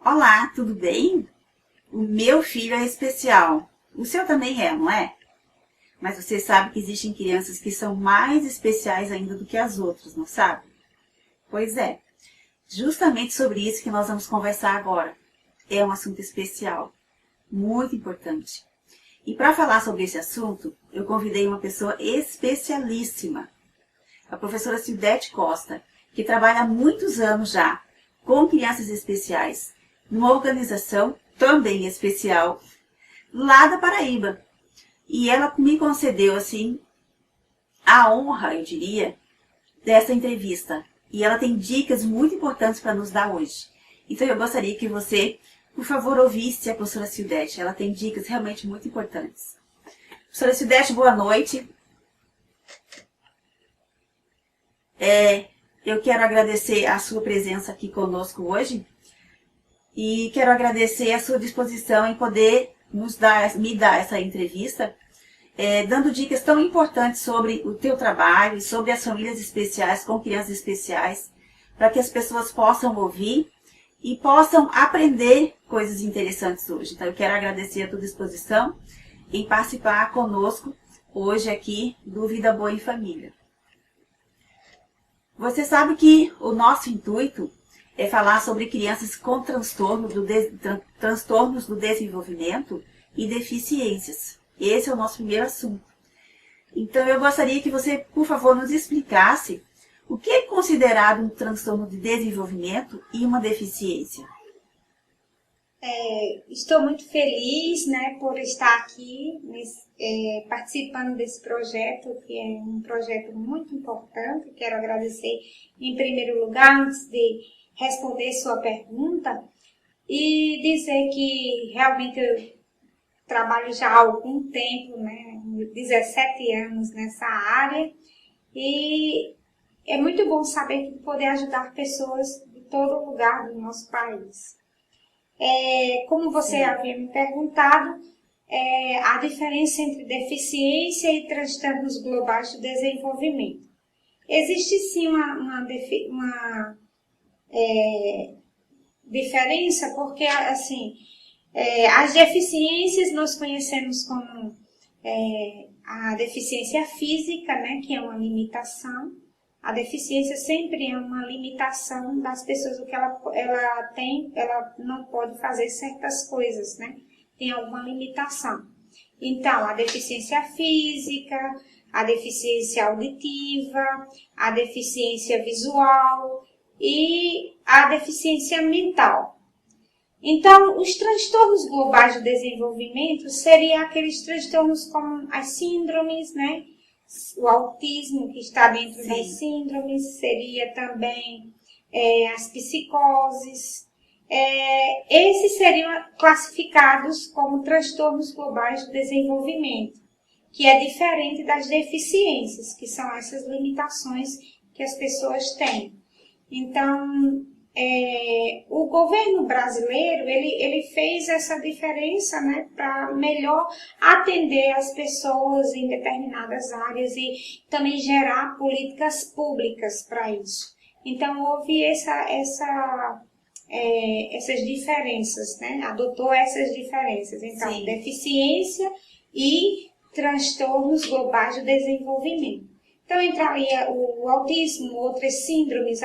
Olá, tudo bem? O meu filho é especial. O seu também é, não é? Mas você sabe que existem crianças que são mais especiais ainda do que as outras, não sabe? Pois é, justamente sobre isso que nós vamos conversar agora. É um assunto especial, muito importante. E para falar sobre esse assunto, eu convidei uma pessoa especialíssima, a professora Sildete Costa, que trabalha há muitos anos já com crianças especiais, numa organização também especial, lá da Paraíba. E ela me concedeu, assim, a honra, eu diria, dessa entrevista. E ela tem dicas muito importantes para nos dar hoje. Então eu gostaria que você, por favor, ouvisse a professora Sildete. Ela tem dicas realmente muito importantes. Professora Sildete, boa noite. Eu quero agradecer a sua presença aqui conosco hoje. E quero agradecer a sua disposição em poder me dar essa entrevista, dando dicas tão importantes sobre o teu trabalho e sobre as famílias especiais com crianças especiais, para que as pessoas possam ouvir e possam aprender coisas interessantes hoje. Então eu quero agradecer a tua disposição em participar conosco hoje aqui do Vida Boa em Família. Você sabe que o nosso intuito é falar sobre crianças com transtornos do desenvolvimento e deficiências. Esse é o nosso primeiro assunto. Então, eu gostaria que você, por favor, nos explicasse o que é considerado um transtorno de desenvolvimento e uma deficiência. Estou muito feliz, por estar aqui participando desse projeto, que é um projeto muito importante. Quero agradecer, em primeiro lugar, antes de responder sua pergunta, e dizer que realmente eu trabalho já há algum tempo, 17 anos nessa área, e é muito bom saber que poder ajudar pessoas de todo lugar do nosso país. Como você havia me perguntado, a diferença entre deficiência e transtornos globais do desenvolvimento. Existe sim uma diferença, porque assim, as deficiências nós conhecemos como a deficiência física, que é uma limitação. A deficiência sempre é uma limitação das pessoas, o que ela tem, ela não pode fazer certas coisas, tem alguma limitação. Então, a deficiência física, a deficiência auditiva, a deficiência visual e a deficiência mental. Então, os transtornos globais do desenvolvimento seriam aqueles transtornos como as síndromes, o autismo que está dentro das síndromes, seria também as psicoses. Esses seriam classificados como transtornos globais do desenvolvimento, que é diferente das deficiências, que são essas limitações que as pessoas têm. Então, o governo brasileiro, ele fez essa diferença, para melhor atender as pessoas em determinadas áreas e também gerar políticas públicas para isso. Então, houve essas diferenças, adotou essas diferenças. Então, deficiência e transtornos globais do desenvolvimento. Então, entraria o autismo, outras síndromes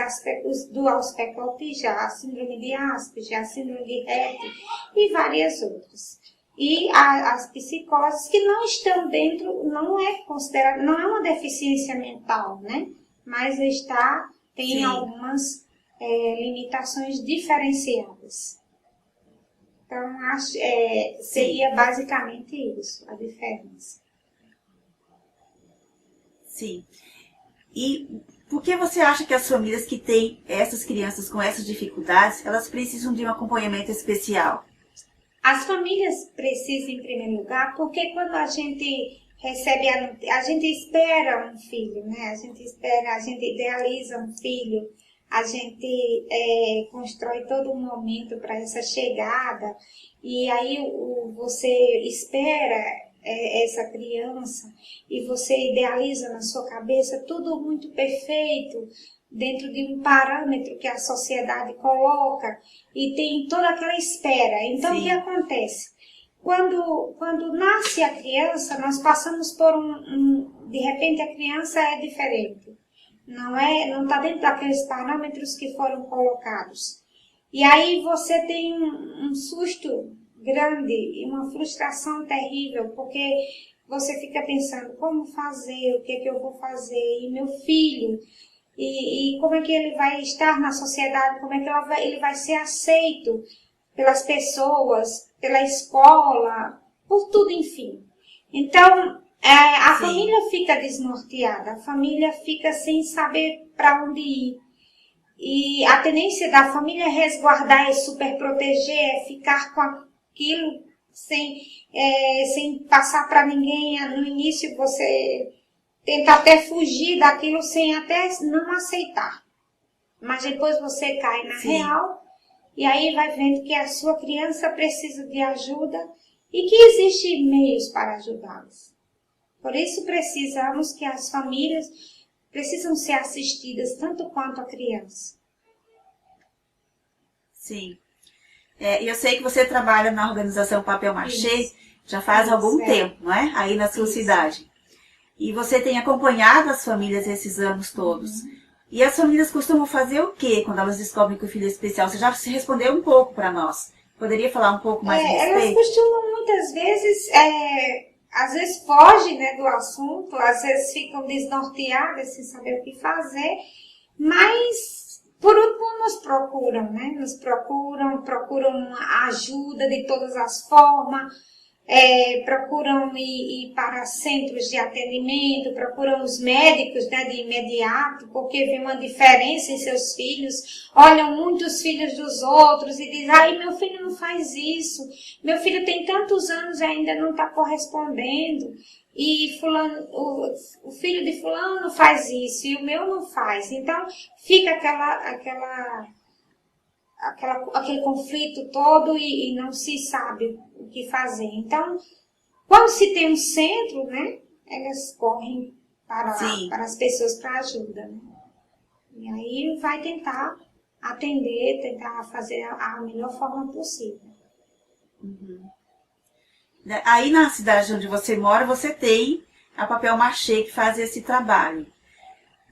do aspecto autista, a síndrome de Asperger, a síndrome de Rett e várias outras. E as psicoses que não estão dentro, não é considerada, não é uma deficiência mental, mas tem algumas limitações diferenciadas. Então, seria basicamente isso, a diferença. Sim. E por que você acha que as famílias que têm essas crianças com essas dificuldades, elas precisam de um acompanhamento especial? As famílias precisam, em primeiro lugar, porque quando a gente recebe, a gente espera um filho, a gente idealiza um filho, a gente constrói todo um momento para essa chegada, e aí você espera essa criança e você idealiza na sua cabeça tudo muito perfeito, dentro de um parâmetro que a sociedade coloca e tem toda aquela espera. Então, o que acontece? Quando nasce a criança, nós passamos por de repente a criança é diferente. Não está dentro daqueles parâmetros que foram colocados. E aí você tem um susto grande e uma frustração terrível, porque você fica pensando como fazer, o que é que eu vou fazer, e meu filho, e como é que ele vai estar na sociedade, como é que ele vai ser aceito pelas pessoas, pela escola, por tudo, enfim. Então, a família fica desnorteada, a família fica sem saber para onde ir. E a tendência da família é resguardar, é super proteger, é ficar com aquilo sem passar para ninguém. No início você tenta até fugir daquilo sem até não aceitar. Mas depois você cai na real e aí vai vendo que a sua criança precisa de ajuda e que existem meios para ajudá-los. Por isso precisamos que as famílias precisam ser assistidas tanto quanto a criança. Sim. Eu sei que você trabalha na organização Papel Machê já faz algum tempo, não é? Aí na sua cidade. E você tem acompanhado as famílias esses anos todos. E as famílias costumam fazer o quê quando elas descobrem que o filho é especial? Você já se respondeu um pouco para nós. Poderia falar um pouco mais a respeito? Elas costumam muitas vezes, às vezes fogem, né, do assunto, às vezes ficam desnorteadas sem saber o que fazer, mas por último nos procuram, né? Nos procuram ajuda de todas as formas, procuram ir para centros de atendimento, procuram os médicos, né, de imediato, porque vê uma diferença em seus filhos, olham muito os filhos dos outros e dizem, ai, meu filho não faz isso, meu filho tem tantos anos e ainda não está correspondendo, e fulano, o filho de fulano faz isso e o meu não faz. Então fica aquele conflito todo e não se sabe o que fazer. Então, quando se tem um centro, né, elas correm para as pessoas para ajuda, né? E aí vai tentar atender, tentar fazer a melhor forma possível. Aí na cidade onde você mora, você tem a Papel Machê que faz esse trabalho.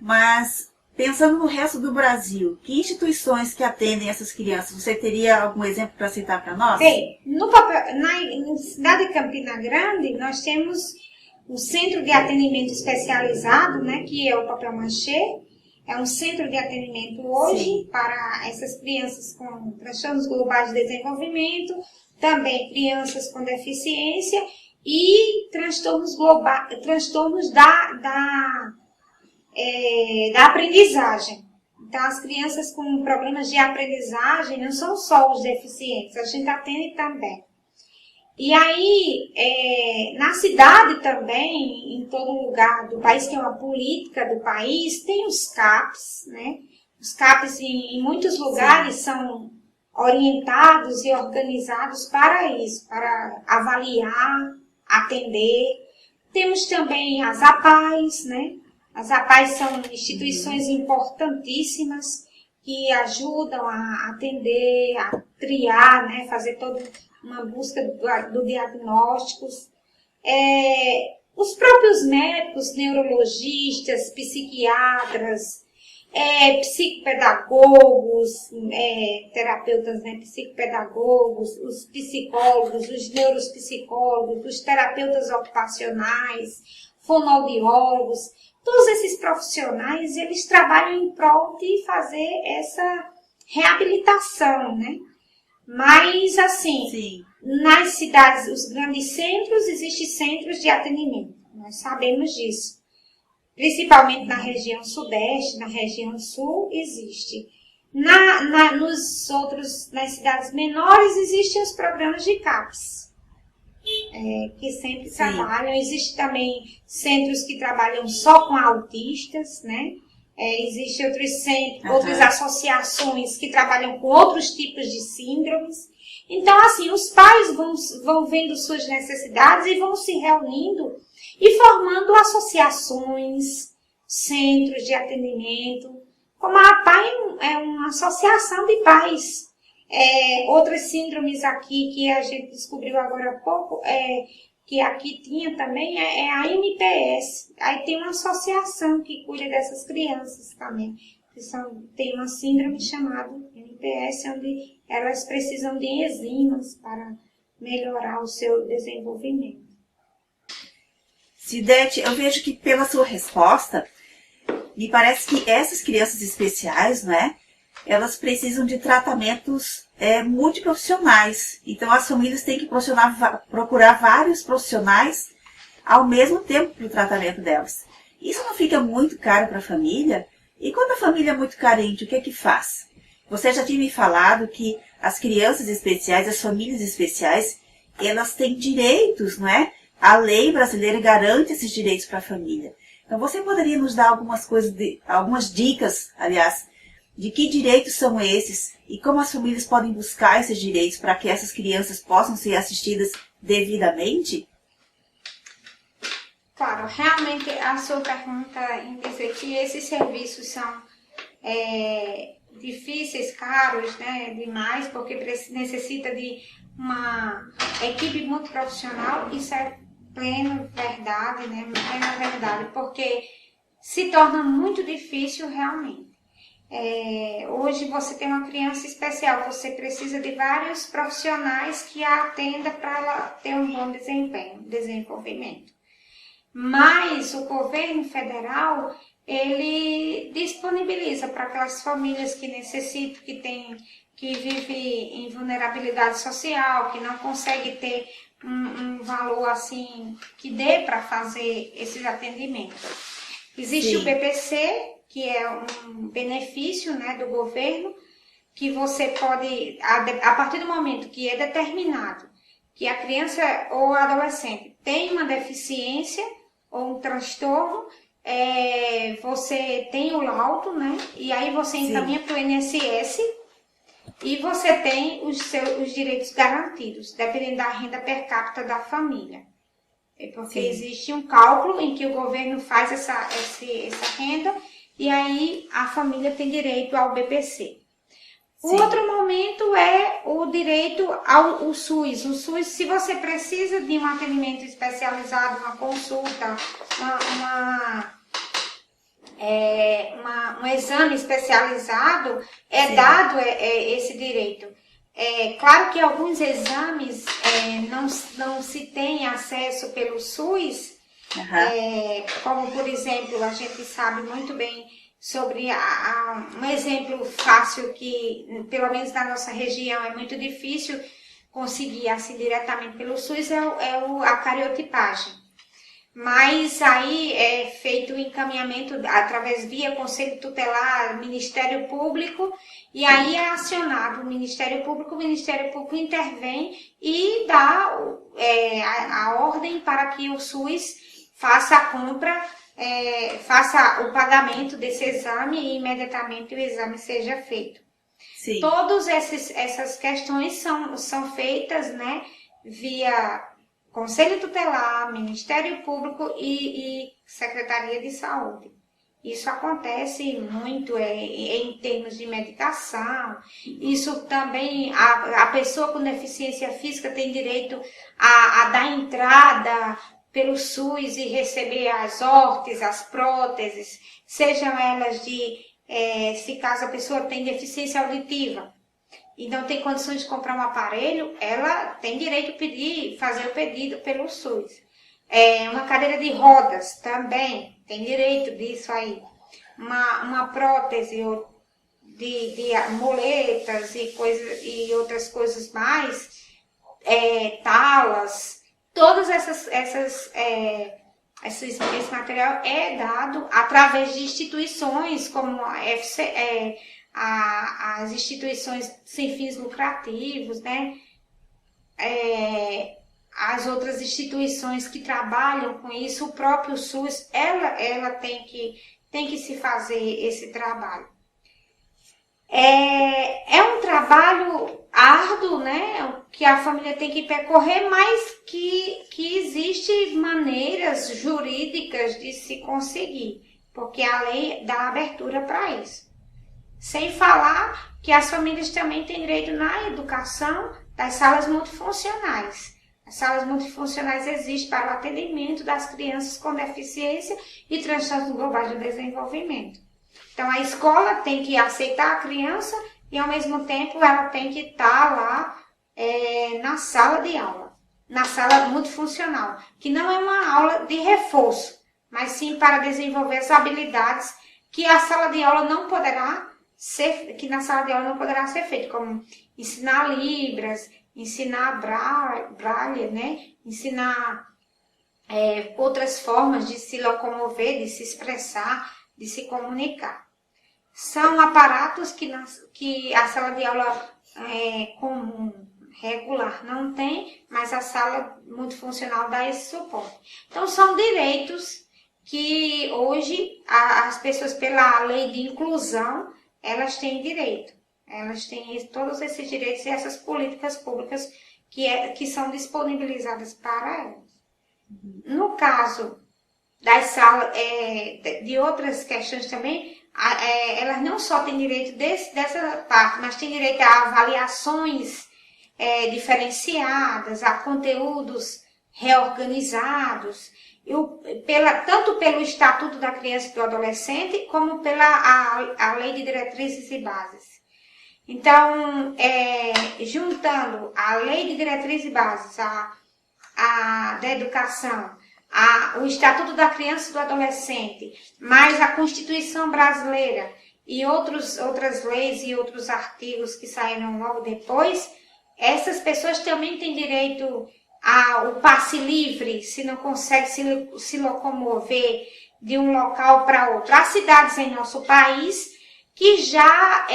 Mas pensando no resto do Brasil, que instituições que atendem essas crianças? Você teria algum exemplo para citar para nós? Bem, na cidade de Campina Grande, nós temos um centro de atendimento especializado, né, que é o Papel Machê. É um centro de atendimento hoje para essas crianças com transtornos globais de desenvolvimento, também crianças com deficiência e transtornos da aprendizagem. Então, as crianças com problemas de aprendizagem não são só os deficientes, a gente atende também. E aí, na cidade também, em todo lugar do país, que é uma política do país, tem os CAPs, né? Os CAPs em muitos lugares são orientados e organizados para isso, para avaliar, atender. Temos também as APAES, né? As APAES são instituições importantíssimas que ajudam a atender, a triar, né? Fazer toda uma busca do diagnósticos. Os próprios médicos, neurologistas, psiquiatras, psicopedagogos, terapeutas, né, psicopedagogos, os psicólogos, os neuropsicólogos, os terapeutas ocupacionais, fonoaudiólogos, todos esses profissionais, eles trabalham em prol de fazer essa reabilitação, né? Mas, assim, nas cidades, os grandes centros, existem centros de atendimento, nós sabemos disso. Principalmente na região sudeste, na região sul, existe. Nas cidades menores, existem os programas de CAPS, que sempre trabalham. Existem também centros que trabalham só com autistas, né? Existem outras associações que trabalham com outros tipos de síndromes. Então, assim, os pais vão vendo suas necessidades e vão se reunindo e formando associações, centros de atendimento, Como a PAI é uma associação de pais. Outras síndromes aqui que a gente descobriu agora há pouco, que aqui tinha também, é a NPS. Aí tem uma associação que cuida dessas crianças também. Tem uma síndrome chamada NPS, onde elas precisam de enzimas para melhorar o seu desenvolvimento. Cidete, eu vejo que pela sua resposta, me parece que essas crianças especiais, né, elas precisam de tratamentos multiprofissionais. Então, as famílias têm que procurar vários profissionais ao mesmo tempo para o tratamento delas. Isso não fica muito caro para a família? E quando a família é muito carente, o que é que faz? Você já tinha me falado que as crianças especiais, as famílias especiais, elas têm direitos, não é? A lei brasileira garante esses direitos para a família. Então, você poderia nos dar algumas dicas, aliás, de que direitos são esses e como as famílias podem buscar esses direitos para que essas crianças possam ser assistidas devidamente? Claro, realmente a sua pergunta em dizer que esses serviços são difíceis, caros, né, demais, porque necessita de uma equipe muito profissional, isso é plena verdade, né, plena verdade, porque se torna muito difícil realmente. Hoje você tem uma criança especial, você precisa de vários profissionais que a atendam para ela ter um bom desenvolvimento. Mas o governo federal, ele disponibiliza para aquelas famílias que necessitam, que vivem em vulnerabilidade social, que não conseguem ter um valor assim que dê para fazer esses atendimentos. Existe o BPC, que é um benefício, né, do governo, que você pode, a partir do momento que é determinado que a criança ou adolescente tem uma deficiência ou um transtorno, você tem o laudo, né? E aí você encaminha para o INSS e você tem os direitos garantidos, dependendo da renda per capita da família. Porque existe um cálculo em que o governo faz essa renda e aí a família tem direito ao BPC. O outro momento é o direito ao SUS. O SUS, se você precisa de um atendimento especializado, uma consulta, um exame especializado, dado esse direito. Claro que alguns exames não se tem acesso pelo SUS, como por exemplo, a gente sabe muito bem sobre um exemplo fácil que, pelo menos na nossa região, é muito difícil conseguir assim diretamente pelo SUS, a cariotipagem. Mas aí é feito o encaminhamento através via Conselho Tutelar, Ministério Público, e aí é acionado o Ministério Público intervém e dá a ordem para que o SUS faça a compra, faça o pagamento desse exame e imediatamente o exame seja feito. Sim. Todas essas questões são feitas, né, via Conselho Tutelar, Ministério Público e Secretaria de Saúde. Isso acontece muito em termos de medicação. Isso também, a pessoa com deficiência física tem direito a dar entrada pelo SUS e receber as órteses, as próteses, sejam elas se caso a pessoa tem deficiência auditiva e não tem condições de comprar um aparelho, ela tem direito a fazer o pedido pelo SUS. Uma cadeira de rodas também tem direito disso aí. Uma prótese de muletas e outras coisas mais, talas, todas esse material é dado através de instituições como as instituições sem fins lucrativos, né? As outras instituições que trabalham com isso, o próprio SUS, ela tem que se fazer esse trabalho. É um trabalho árduo, né, que a família tem que percorrer, mas que existe maneiras jurídicas de se conseguir, porque a lei dá abertura para isso. Sem falar que as famílias também têm direito na educação das salas multifuncionais. As salas multifuncionais existem para o atendimento das crianças com deficiência e transtornos globais do desenvolvimento. Então, a escola tem que aceitar a criança e, ao mesmo tempo, ela tem que estar lá na sala de aula, na sala multifuncional, que não é uma aula de reforço, mas sim para desenvolver as habilidades que a sala de aula não poderá ser, que na sala de aula não poderá ser feito, como ensinar libras, ensinar braille, né? Ensinar outras formas de se locomover, de se expressar, de se comunicar. São aparatos que a sala de aula comum, regular, não tem, mas a sala multifuncional dá esse suporte. Então, são direitos que hoje as pessoas, pela lei de inclusão, elas têm direito. Elas têm todos esses direitos e essas políticas públicas que são disponibilizadas para elas. No caso das salas, de outras questões também, elas não só têm direito dessa parte, mas têm direito a avaliações diferenciadas, a conteúdos reorganizados, tanto pelo Estatuto da Criança e do Adolescente, como pela a Lei de Diretrizes e Bases. Então, juntando a Lei de Diretrizes e Bases da Educação, o Estatuto da Criança e do Adolescente, mais a Constituição Brasileira e outras leis e outros artigos que saíram logo depois, essas pessoas também têm direito ao passe livre, se não consegue se locomover de um local para outro. Há cidades em nosso país que já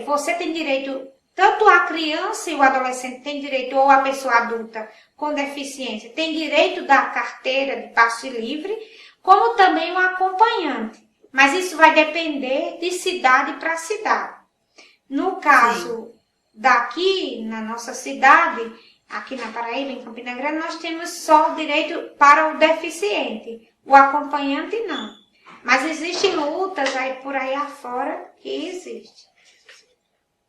você tem direito, tanto a criança e o adolescente tem direito, ou a pessoa adulta com deficiência, tem direito da carteira de passe livre, como também o acompanhante. Mas isso vai depender de cidade para cidade. No caso daqui, na nossa cidade, aqui na Paraíba, em Campina Grande, nós temos só o direito para o deficiente, o acompanhante não. Mas existem lutas aí por aí afora que existem.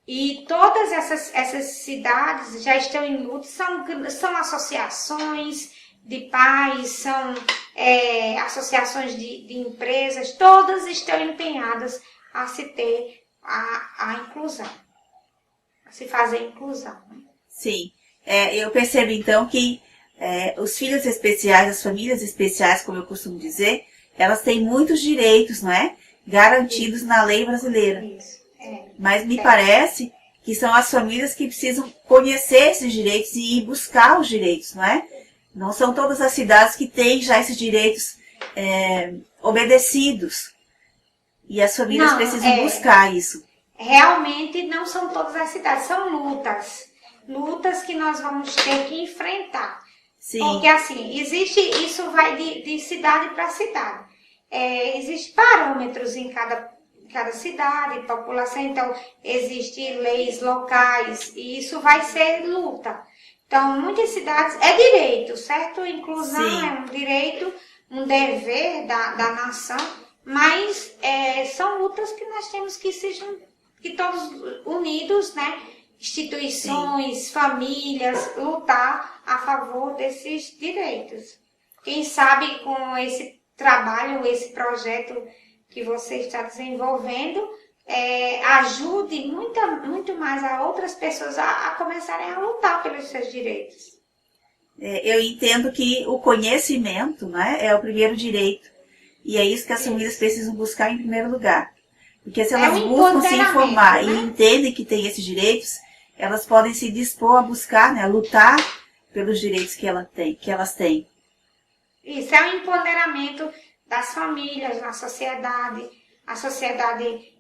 E todas essas cidades já estão em luta, são associações de pais, são associações de empresas, todas estão empenhadas a se ter a inclusão, a se fazer inclusão. Sim. Eu percebo, então, que os filhos especiais, as famílias especiais, como eu costumo dizer, elas têm muitos direitos, não é? Garantidos na lei brasileira. Isso. Mas me parece que são as famílias que precisam conhecer esses direitos e ir buscar os direitos, não é? Não são todas as cidades que têm já esses direitos obedecidos. E as famílias precisam buscar isso. Realmente não são todas as cidades, são lutas. Lutas que nós vamos ter que enfrentar. Sim. Porque assim, isso vai de cidade para cidade. Existem parâmetros em cada cidade, população, então existem leis locais e isso vai ser luta. Então, muitas cidades é direito, certo? Inclusão Sim. é um direito, um dever da nação, mas são lutas que nós temos que todos unidos, né? Instituições, famílias, lutar a favor desses direitos. Quem sabe com esse trabalho, esse projeto que você está desenvolvendo, ajude muito mais a outras pessoas a começarem a lutar pelos seus direitos. Eu entendo que o conhecimento, né, é o primeiro direito. E é isso que as famílias precisam buscar em primeiro lugar. Porque se elas buscam se informar e entendem que têm esses direitos, elas podem se dispor a buscar, né, a lutar pelos direitos que elas têm. Isso é um empoderamento das famílias na sociedade. A sociedade,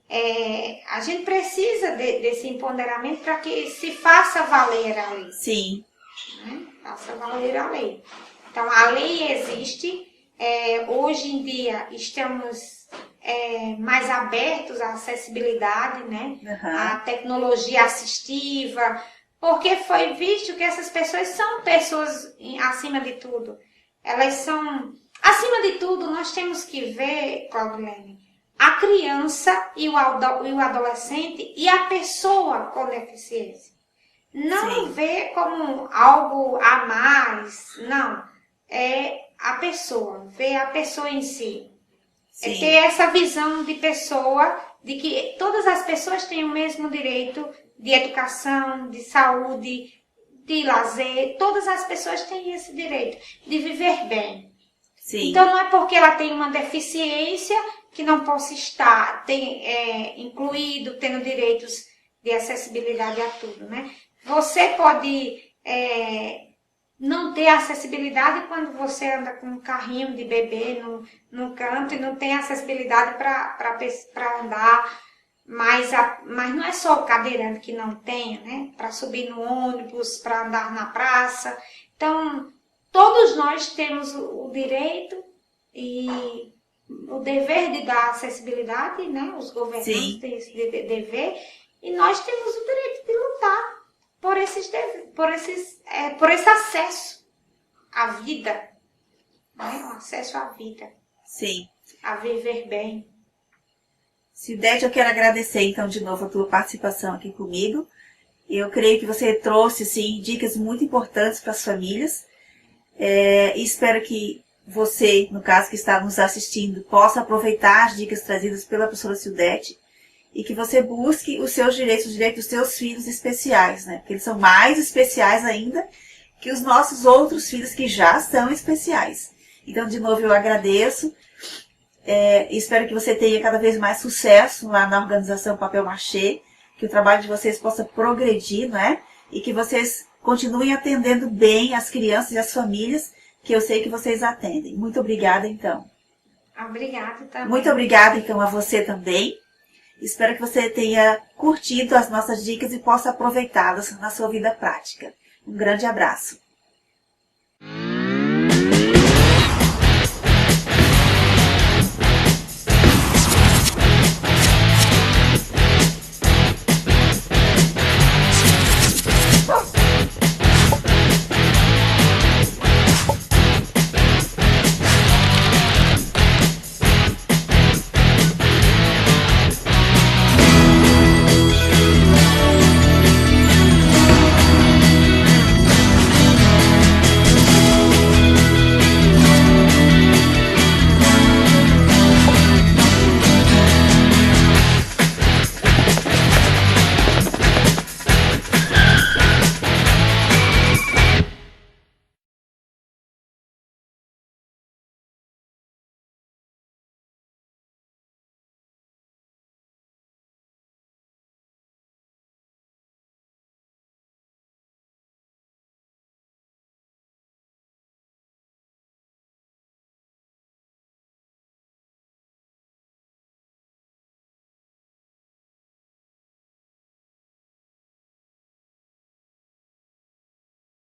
a gente precisa desse empoderamento para que se faça valer a lei. Sim. Né? Faça valer a lei. Então, a lei existe. Hoje em dia, estamos mais abertos à acessibilidade, né? Uhum. À tecnologia assistiva, porque foi visto que essas pessoas são pessoas acima de tudo. Elas são... Acima de tudo, nós temos que ver, Claudilene, a criança e o adolescente e a pessoa com deficiência. Não vê como algo a mais, não. É a pessoa, ver a pessoa em si. É ter essa visão de pessoa, de que todas as pessoas têm o mesmo direito de educação, de saúde, de lazer. Todas as pessoas têm esse direito de viver bem. Sim. Então não é porque ela tem uma deficiência que não possa estar incluído, tendo direitos de acessibilidade a tudo, né? Você pode não ter acessibilidade quando você anda com um carrinho de bebê no canto e não tem acessibilidade para andar, mas não é só o cadeirante que não tem, né? Para subir no ônibus, para andar na praça. Então, todos nós temos o direito e o dever de dar acessibilidade, né? Os governantes têm esse dever e nós temos o direito de lutar por esse acesso à vida, né? O acesso à vida. Sim. A viver bem. Sildete, eu quero agradecer então de novo a tua participação aqui comigo. Eu creio que você trouxe sim, dicas muito importantes para as famílias. E espero que você, no caso que está nos assistindo, possa aproveitar as dicas trazidas pela professora Sildete e que você busque os seus direitos, os direitos dos seus filhos especiais, né? Porque eles são mais especiais ainda que os nossos outros filhos que já são especiais. Então, de novo, eu agradeço. Espero que você tenha cada vez mais sucesso lá na organização Papel Machê, que o trabalho de vocês possa progredir, né? E que vocês continuem atendendo bem as crianças e as famílias, que eu sei que vocês atendem. Muito obrigada, então. Obrigada também. Muito obrigada, então, a você também. Espero que você tenha curtido as nossas dicas e possa aproveitá-las na sua vida prática. Um grande abraço.